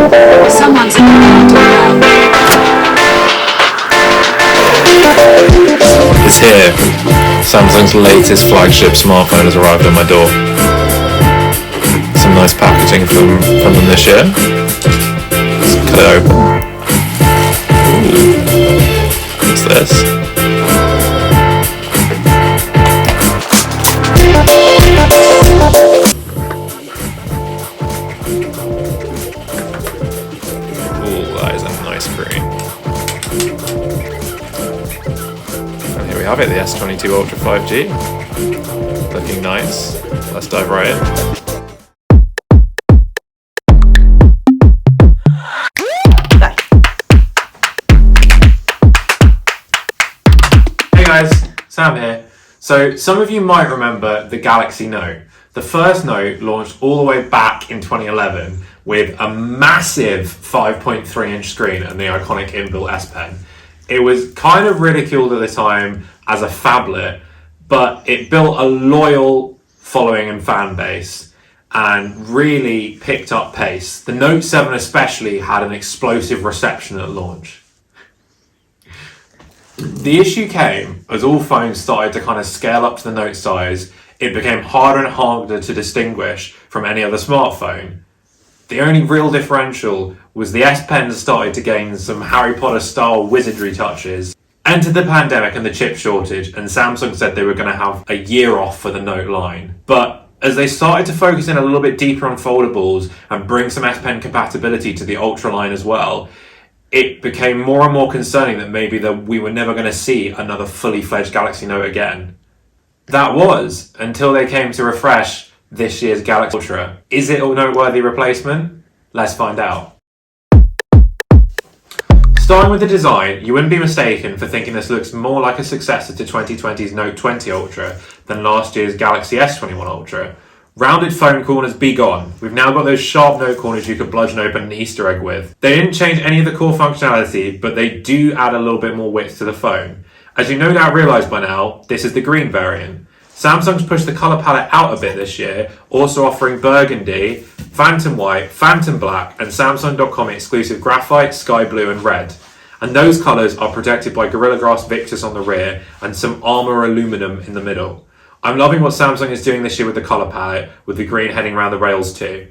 Someone's in the It's here. Samsung's latest flagship smartphone has arrived at my door. Some nice packaging from them this year. Let's cut it open. Ooh. What's this? That is a nice screen. And here we have it, the S22 Ultra 5G. Looking nice. Let's dive right in. Hey guys, Sam here. So some of you might remember the Galaxy Note. The first Note launched all the way back in 2011 with a massive 5.3-inch screen and the iconic inbuilt S Pen. It was kind of ridiculed at the time as a phablet, but it built a loyal following and fan base and really picked up pace. The Note 7 especially had an explosive reception at launch. The issue came as all phones started to kind of scale up to the Note size. It became harder and harder to distinguish from any other smartphone. The only real differential was the S Pen started to gain some Harry Potter style wizardry touches. Entered the pandemic and the chip shortage, and Samsung said they were going to have a year off for the Note line. But as they started to focus in a little bit deeper on foldables and bring some S Pen compatibility to the Ultra line as well, it became more and more concerning that maybe we were never going to see another fully fledged Galaxy Note again. That was until they came to refresh this year's Galaxy Ultra. Is it a noteworthy replacement? Let's find out. Starting with the design, you wouldn't be mistaken for thinking this looks more like a successor to 2020's Note 20 Ultra than last year's Galaxy S21 Ultra. Rounded phone corners be gone. We've now got those sharp note corners you could bludgeon open an Easter egg with. They didn't change any of the core functionality, but they do add a little bit more width to the phone. As you no doubt realise by now, this is the green variant. Samsung's pushed the colour palette out a bit this year, also offering burgundy, phantom white, phantom black, and Samsung.com exclusive graphite, sky blue and red. And those colours are protected by Gorilla Glass Victus on the rear and some armour aluminum in the middle. I'm loving what Samsung is doing this year with the colour palette, with the green heading around the rails too.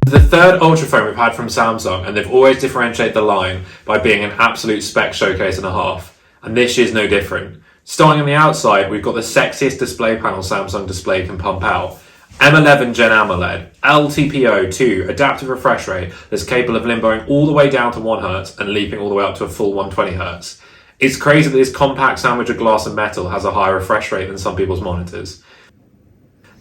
The third Ultra phone we've had from Samsung, and they've always differentiated the line by being an absolute spec showcase and a half. And this year's no different. Starting on the outside, we've got the sexiest display panel Samsung Display can pump out. M11 Gen AMOLED, LTPO2 adaptive refresh rate that's capable of limboing all the way down to 1Hz and leaping all the way up to a full 120Hz. It's crazy that this compact sandwich of glass and metal has a higher refresh rate than some people's monitors.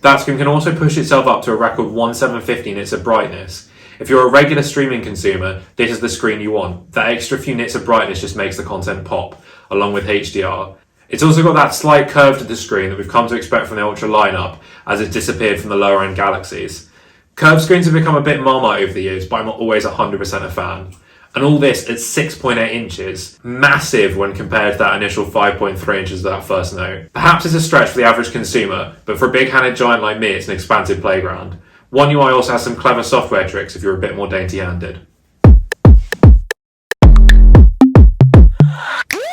That screen can also push itself up to a record 1750 nits of brightness. If you're a regular streaming consumer, this is the screen you want. That extra few nits of brightness just makes the content pop, along with HDR. It's also got that slight curve to the screen that we've come to expect from the Ultra lineup as it disappeared from the lower end Galaxies. Curved screens have become a bit marmite over the years, but I'm not always 100% a fan. And all this at 6.8 inches, massive when compared to that initial 5.3 inches of that first Note. Perhaps it's a stretch for the average consumer, but for a big-handed giant like me, it's an expansive playground. One UI also has some clever software tricks if you're a bit more dainty-handed.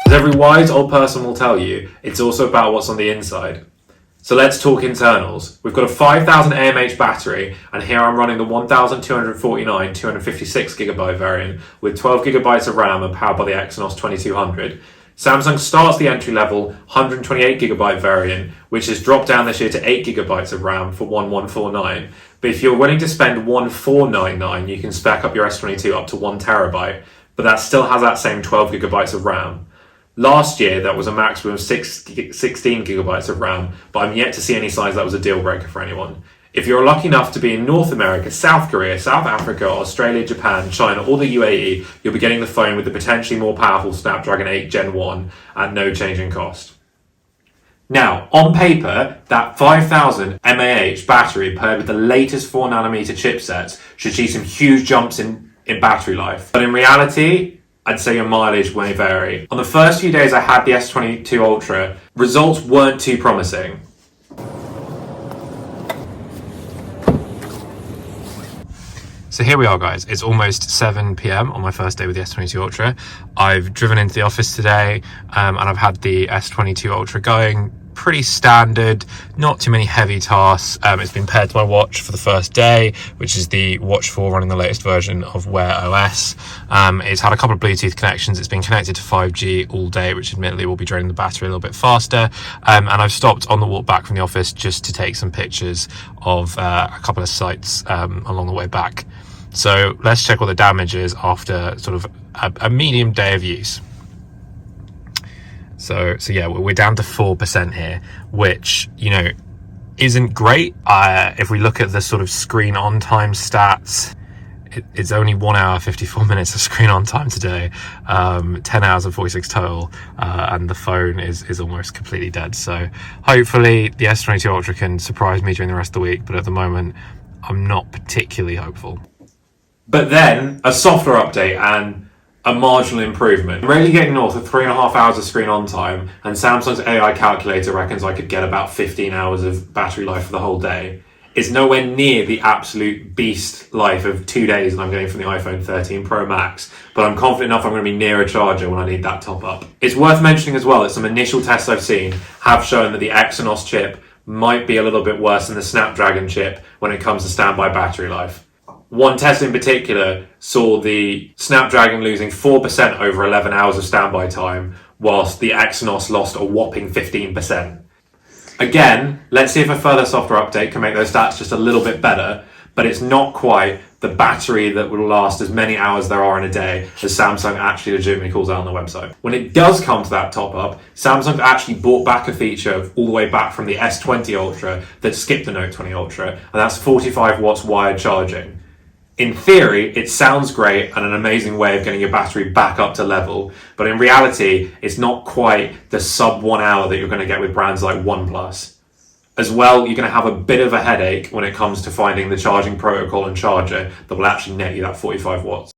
As every wise old person will tell you, it's also about what's on the inside. So let's talk internals. We've got a 5000 mAh battery, and here I'm running the 1249 256GB variant with 12GB of RAM and powered by the Exynos 2200. Samsung starts the entry-level 128GB variant, which has dropped down this year to 8GB of RAM for 1149. But if you're willing to spend 1499, you can spec up your S22 up to 1TB, but that still has that same 12GB of RAM. Last year, that was a maximum of 16GB of RAM, but I'm yet to see any signs that was a deal breaker for anyone. If you're lucky enough to be in North America, South Korea, South Africa, Australia, Japan, China, or the UAE, you'll be getting the phone with the potentially more powerful Snapdragon 8 Gen 1 at no change in cost. Now, on paper, that 5000 mAh battery paired with the latest 4nm chipsets should see some huge jumps in battery life. But in reality, I'd say your mileage may vary. On the first few days I had the S22 Ultra, results weren't too promising. So here we are, guys. It's almost 7 p.m. on my first day with the S22 Ultra. I've driven into the office today and I've had the S22 Ultra going. Pretty standard, not too many heavy tasks. It's been paired to my watch for the first day, which is the Watch 4 running the latest version of Wear OS. It's had a couple of Bluetooth connections. It's been connected to 5G all day, which admittedly will be draining the battery a little bit faster. And I've stopped on the walk back from the office just to take some pictures of a couple of sites along the way back. So let's check what the damage is after sort of a medium day of use. So yeah, we're down to 4% here, which, you know, isn't great. If we look at the sort of screen on time stats, it's only 1 hour, 54 minutes of screen on time today, 10 hours and 46 total, and the phone is almost completely dead. So hopefully the S22 Ultra can surprise me during the rest of the week, but at the moment, I'm not particularly hopeful. But then a software update and a marginal improvement. I'm really getting north of 3.5 hours of screen on time, and Samsung's AI calculator reckons I could get about 15 hours of battery life for the whole day. It's nowhere near the absolute beast life of 2 days that I'm getting from the iPhone 13 Pro Max, but I'm confident enough I'm going to be near a charger when I need that top up. It's worth mentioning as well that some initial tests I've seen have shown that the Exynos chip might be a little bit worse than the Snapdragon chip when it comes to standby battery life. One test in particular saw the Snapdragon losing 4% over 11 hours of standby time, whilst the Exynos lost a whopping 15%. Again, let's see if a further software update can make those stats just a little bit better, but it's not quite the battery that will last as many hours there are in a day as Samsung actually legitimately calls out on their website. When it does come to that top up, Samsung's actually brought back a feature all the way back from the S20 Ultra that skipped the Note 20 Ultra, and that's 45 watts wired charging. In theory, it sounds great and an amazing way of getting your battery back up to level, but in reality, it's not quite the sub 1 hour that you're going to get with brands like OnePlus. As well, you're going to have a bit of a headache when it comes to finding the charging protocol and charger that will actually net you that 45 watts.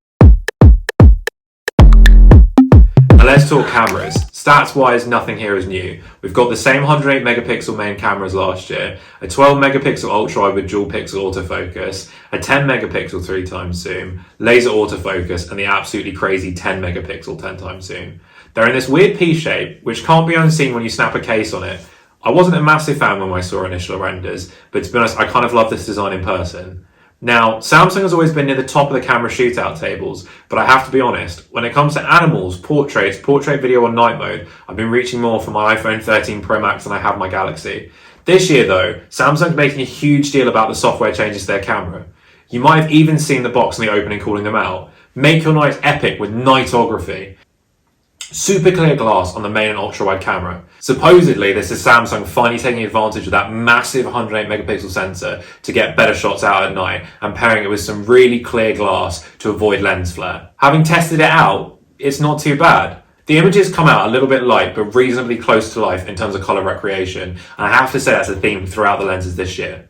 Now let's talk cameras. Stats wise, nothing here is new. We've got the same 108 megapixel main camera as last year, a 12 megapixel ultra wide with dual pixel autofocus, a 10 megapixel 3x zoom, laser autofocus, and the absolutely crazy 10 megapixel 10x zoom. They're in this weird P shape, which can't be unseen when you snap a case on it. I wasn't a massive fan when I saw initial renders, but to be honest, I kind of love this design in person. Now, Samsung has always been near the top of the camera shootout tables, but I have to be honest, when it comes to animals, portraits, portrait video on night mode, I've been reaching more for my iPhone 13 Pro Max than I have my Galaxy. This year though, Samsung's making a huge deal about the software changes to their camera. You might have even seen the box in the opening calling them out. Make your nights epic with nightography. Super clear glass on the main and ultra wide camera. Supposedly, this is Samsung finally taking advantage of that massive 108 megapixel sensor to get better shots out at night and pairing it with some really clear glass to avoid lens flare. Having tested it out, it's not too bad. The images come out a little bit light but reasonably close to life in terms of color recreation, and I have to say that's a theme throughout the lenses this year.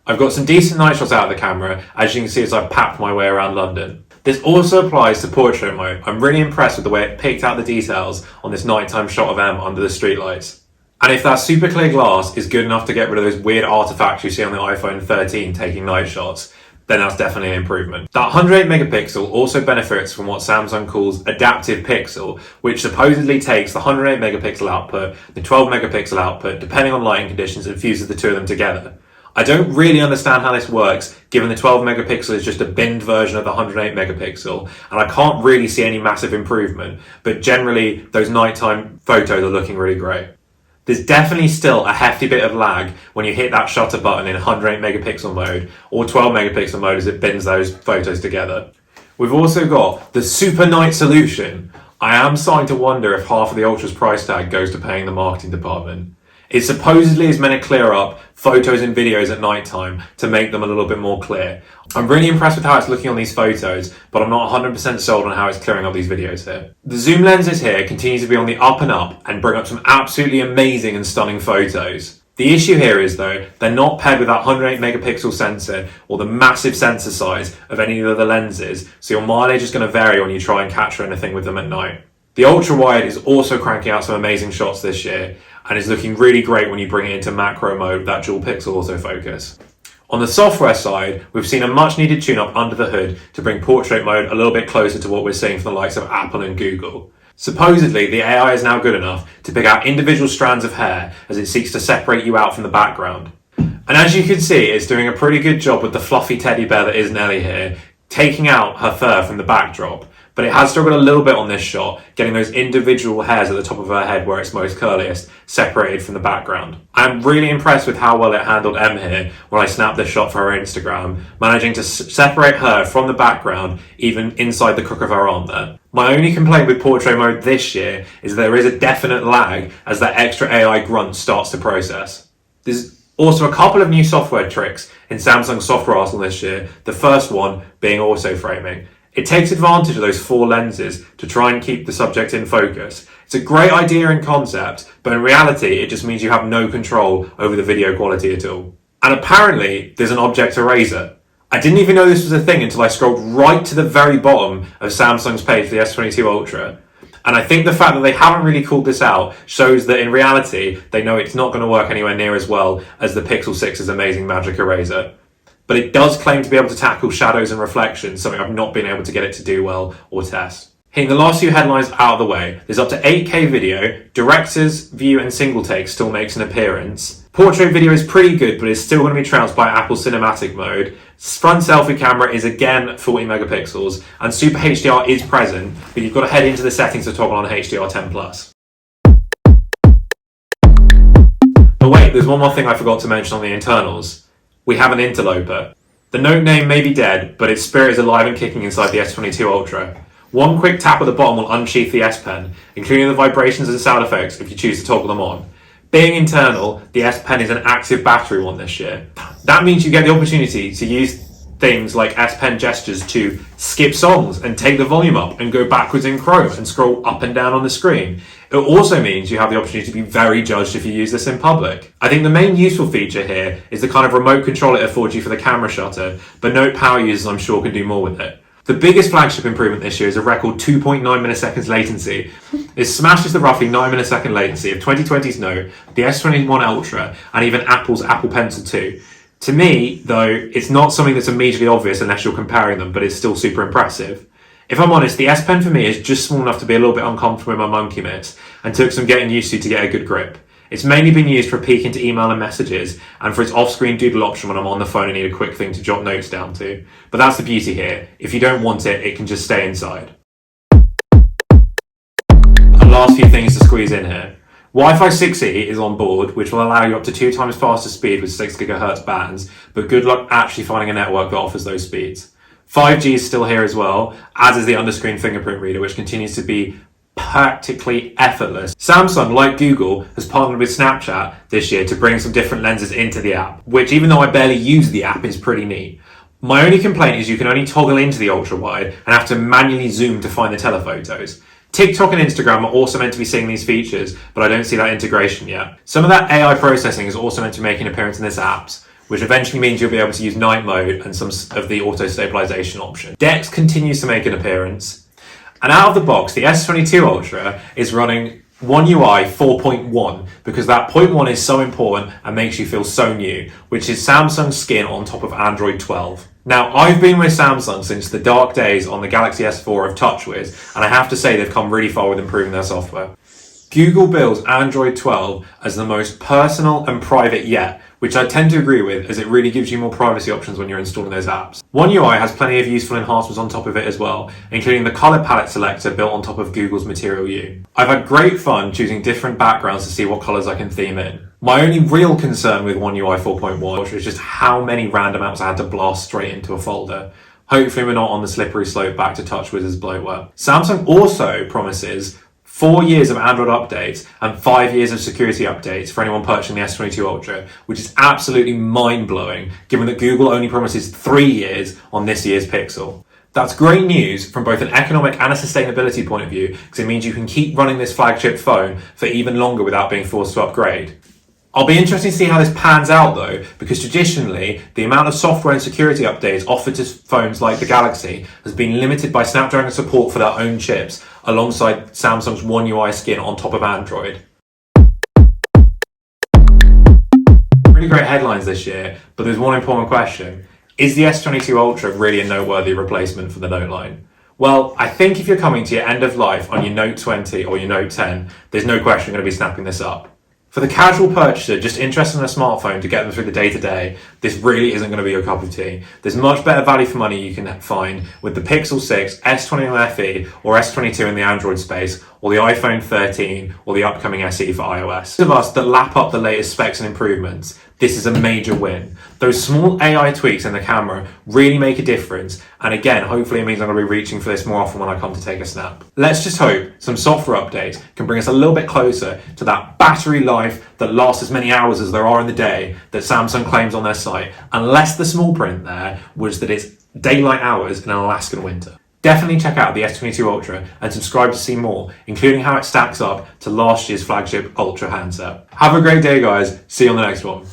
I've got some decent night shots out of the camera, as you can see as I've papped my way around London. This also applies to portrait mode. I'm really impressed with the way it picked out the details on this nighttime shot of M under the streetlights. And if that super clear glass is good enough to get rid of those weird artifacts you see on the iPhone 13 taking night shots, then that's definitely an improvement. That 108 megapixel also benefits from what Samsung calls adaptive pixel, which supposedly takes the 108 megapixel output, the 12 megapixel output, depending on lighting conditions, and fuses the two of them together. I don't really understand how this works, given the 12 megapixel is just a binned version of the 108 megapixel, and I can't really see any massive improvement, but generally those nighttime photos are looking really great. There's definitely still a hefty bit of lag when you hit that shutter button in 108 megapixel mode or 12 megapixel mode as it bins those photos together. We've also got the super night solution. I am starting to wonder if half of the Ultra's price tag goes to paying the marketing department. It supposedly is meant to clear up photos and videos at night time to make them a little bit more clear. I'm really impressed with how it's looking on these photos, but I'm not 100% sold on how it's clearing up these videos here. The zoom lenses here continue to be on the up and up and bring up some absolutely amazing and stunning photos. The issue here is though, they're not paired with that 108 megapixel sensor or the massive sensor size of any of the lenses, so your mileage is going to vary when you try and capture anything with them at night. The ultra wide is also cranking out some amazing shots this year and is looking really great when you bring it into macro mode with that dual pixel autofocus. On the software side, we've seen a much needed tune-up under the hood to bring portrait mode a little bit closer to what we're seeing from the likes of Apple and Google. Supposedly, the AI is now good enough to pick out individual strands of hair as it seeks to separate you out from the background. And as you can see, it's doing a pretty good job with the fluffy teddy bear that is Nelly here, taking out her fur from the backdrop. But it has struggled a little bit on this shot, getting those individual hairs at the top of her head where it's most curliest, separated from the background. I'm really impressed with how well it handled Em here when I snapped this shot for her Instagram, managing to separate her from the background, even inside the crook of her arm there. My only complaint with portrait mode this year is there is a definite lag as that extra AI grunt starts to process. There's also a couple of new software tricks in Samsung's software arsenal this year, the first one being auto-framing. It takes advantage of those 4 lenses to try and keep the subject in focus. It's a great idea in concept, but in reality it just means you have no control over the video quality at all. And apparently there's an object eraser. I didn't even know this was a thing until I scrolled right to the very bottom of Samsung's page for the S22 Ultra. And I think the fact that they haven't really called this out shows that in reality they know it's not going to work anywhere near as well as the Pixel 6's amazing magic eraser. But it does claim to be able to tackle shadows and reflections, something I've not been able to get it to do well or test. Hitting the last few headlines out of the way, there's up to 8K video, director's view and single take still makes an appearance. Portrait video is pretty good, but it's still going to be trounced by Apple's cinematic mode. Front selfie camera is again 40 megapixels, and Super HDR is present, but you've got to head into the settings to toggle on HDR 10+. But wait, there's one more thing I forgot to mention on the internals. We have an interloper. The Note name may be dead, but its spirit is alive and kicking inside the S22 Ultra. One quick tap at the bottom will unsheath the S Pen, including the vibrations and sound effects if you choose to toggle them on. Being internal, the S Pen is an active battery one this year. That means you get the opportunity to use things like S Pen gestures to skip songs and take the volume up and go backwards in Chrome and scroll up and down on the screen. It also means you have the opportunity to be very judged if you use this in public. I think the main useful feature here is the kind of remote control it affords you for the camera shutter, but Note power users I'm sure can do more with it. The biggest flagship improvement this year is a record 2.9 milliseconds latency. It smashes the roughly 9 millisecond latency of 2020's Note, the S21 Ultra, and even Apple's Apple Pencil 2. To me, though, it's not something that's immediately obvious unless you're comparing them, but it's still super impressive. If I'm honest, the S Pen for me is just small enough to be a little bit uncomfortable with my monkey mitts and took some getting used to get a good grip. It's mainly been used for a peek into email and messages and for its off-screen doodle option when I'm on the phone and need a quick thing to jot notes down to. But that's the beauty here. If you don't want it, it can just stay inside. And last few things to squeeze in here. Wi-Fi 6E is on board, which will allow you up to 2 times faster speed with 6 GHz bands, but good luck actually finding a network that offers those speeds. 5G is still here as well, as is the under-screen fingerprint reader, which continues to be practically effortless. Samsung, like Google, has partnered with Snapchat this year to bring some different lenses into the app, which even though I barely use the app is pretty neat. My only complaint is you can only toggle into the ultra-wide and have to manually zoom to find the telephotos. TikTok and Instagram are also meant to be seeing these features, but I don't see that integration yet. Some of that AI processing is also meant to make an appearance in this app, which eventually means you'll be able to use night mode and some of the auto-stabilization option. DeX continues to make an appearance. And out of the box, the S22 Ultra is running One UI 4.1 because that 0.1 is so important and makes you feel so new, which is Samsung's skin on top of Android 12. Now, I've been with Samsung since the dark days on the Galaxy S4 of TouchWiz, and I have to say they've come really far with improving their software. Google bills Android 12 as the most personal and private yet, which I tend to agree with as it really gives you more privacy options when you're installing those apps. One UI has plenty of useful enhancements on top of it as well, including the color palette selector built on top of Google's Material U. I've had great fun choosing different backgrounds to see what colors I can theme in. My only real concern with One UI 4.1 is just how many random apps I had to blast straight into a folder. Hopefully we're not on the slippery slope back to TouchWiz's bloatware. Samsung also promises 4 years of Android updates and 5 years of security updates for anyone purchasing the S22 Ultra, which is absolutely mind-blowing given that Google only promises 3 years on this year's Pixel. That's great news from both an economic and a sustainability point of view because it means you can keep running this flagship phone for even longer without being forced to upgrade. I'll be interested to see how this pans out though, because traditionally, the amount of software and security updates offered to phones like the Galaxy has been limited by Snapdragon support for their own chips, alongside Samsung's One UI skin on top of Android. Really great headlines this year, but there's one important question. Is the S22 Ultra really a noteworthy replacement for the Note line? Well, I think if you're coming to your end of life on your Note 20 or your Note 10, there's no question you're going to be snapping this up. For the casual purchaser just interested in a smartphone to get them through the day-to-day, this really isn't going to be your cup of tea. There's much better value for money you can find with the Pixel 6, S21 FE or S22 in the Android space, or the iPhone 13 or the upcoming SE for iOS. Those of us that lap up the latest specs and improvements, this is a major win. Those small AI tweaks in the camera really make a difference, and again, hopefully it means I'm going to be reaching for this more often when I come to take a snap. Let's just hope some software updates can bring us a little bit closer to that battery life that lasts as many hours as there are in the day that Samsung claims on their site, unless the small print there was that it's daylight hours in an Alaskan winter. Definitely check out the S22 Ultra and subscribe to see more, including how it stacks up to last year's flagship Ultra handset. Have a great day, guys. See you on the next one.